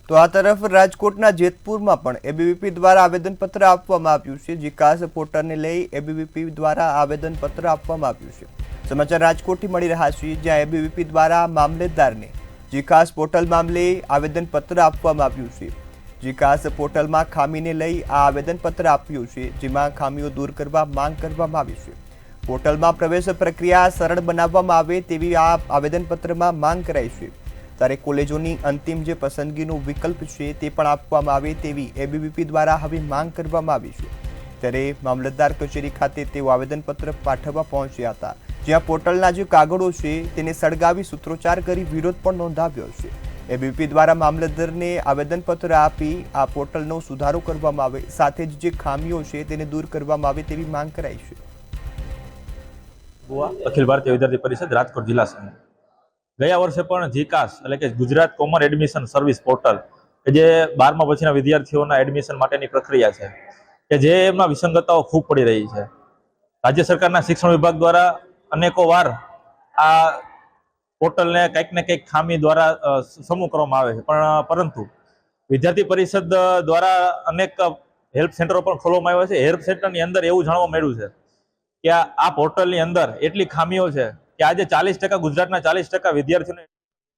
તો આ તરફ રાજકોટના જેતપુરમાં પણ એબીવીપી દ્વારા આવેદનપત્ર આપવામાં આવ્યું છે। જીકાસ પોર્ટલને લઈ એબીવીપી દ્વારા આવેદનપત્ર આપવામાં આવ્યું છે। સમાચાર રાજકોટથી મળી રહ્યા છે, જ્યાં એબીવીપી દ્વારા મામલેદારને જીકાસ પોર્ટલ મામલે આવેદનપત્ર આપવામાં આવ્યું છે। જીકાસ પોર્ટલમાં ખામીને લઈ આ આવેદનપત્ર આપ્યું છે, જેમાં ખામીઓ દૂર કરવા માંગ કરવામાં આવી છે। પોર્ટલમાં પ્રવેશ પ્રક્રિયા સરળ બનાવવામાં આવે તેવી આ આવેદનપત્રમાં માંગ કરાઈ છે। ત્યારે કોલેજોની અંતિમ જે પસંદગીનો વિકલ્પ છે તે પણ આપવામાં આવે તેવી એબીવીપી દ્વારા હવે માંગ કરવામાં આવી છે। ત્યારે મામલતદાર કચેરી ખાતે તેઓ આવેદનપત્ર પાઠવવા પહોંચ્યા હતા, જ્યાં પોર્ટલના જે કાગળો છે તેને સળગાવી સૂત્રોચ્ચાર કરી વિરોધ પણ નોંધાવ્યો છે। એબીવીપી દ્વારા મામલતદારને આવેદનપત્ર આપી આ પોર્ટલનો સુધારો કરવામાં આવે, સાથે જ જે ખામીઓ છે તેને દૂર કરવામાં આવે તેવી માંગ કરાઈ છે। અખિલ ભારતીય વિદ્યાર્થી પરિષદ રાજકોટ જિલ્લા સંઘ ગયા વર્ષે પણ જીકાસ એટલે કે Gujarat common admission service portal કે જે 12મા પછીના વિદ્યાર્થીઓના એડમિશન માટેની પ્રક્રિયા છે કે જે એમાં વિસંગતતાઓ ખૂબ પડી રહી છે। રાજ્ય સરકારના શિક્ષણ વિભાગ દ્વારા અનેકો વાર આ પોર્ટલને કંઈક ને કંઈક ખામી દ્વારા સમૂહ કરવામાં આવે છે, પરંતુ વિદ્યાર્થી પરિષદ દ્વારા અનેક હેલ્પ સેન્ટરો પણ ખોલવામાં આવ્યા છે। હેલ્પ સેન્ટરની અંદર એવું જાણવા મળ્યું છે કે આ પોર્ટલની અંદર એટલી ખામીઓ છે કે આજે 40% ગુજરાતના 40% વિદ્યાર્થીઓને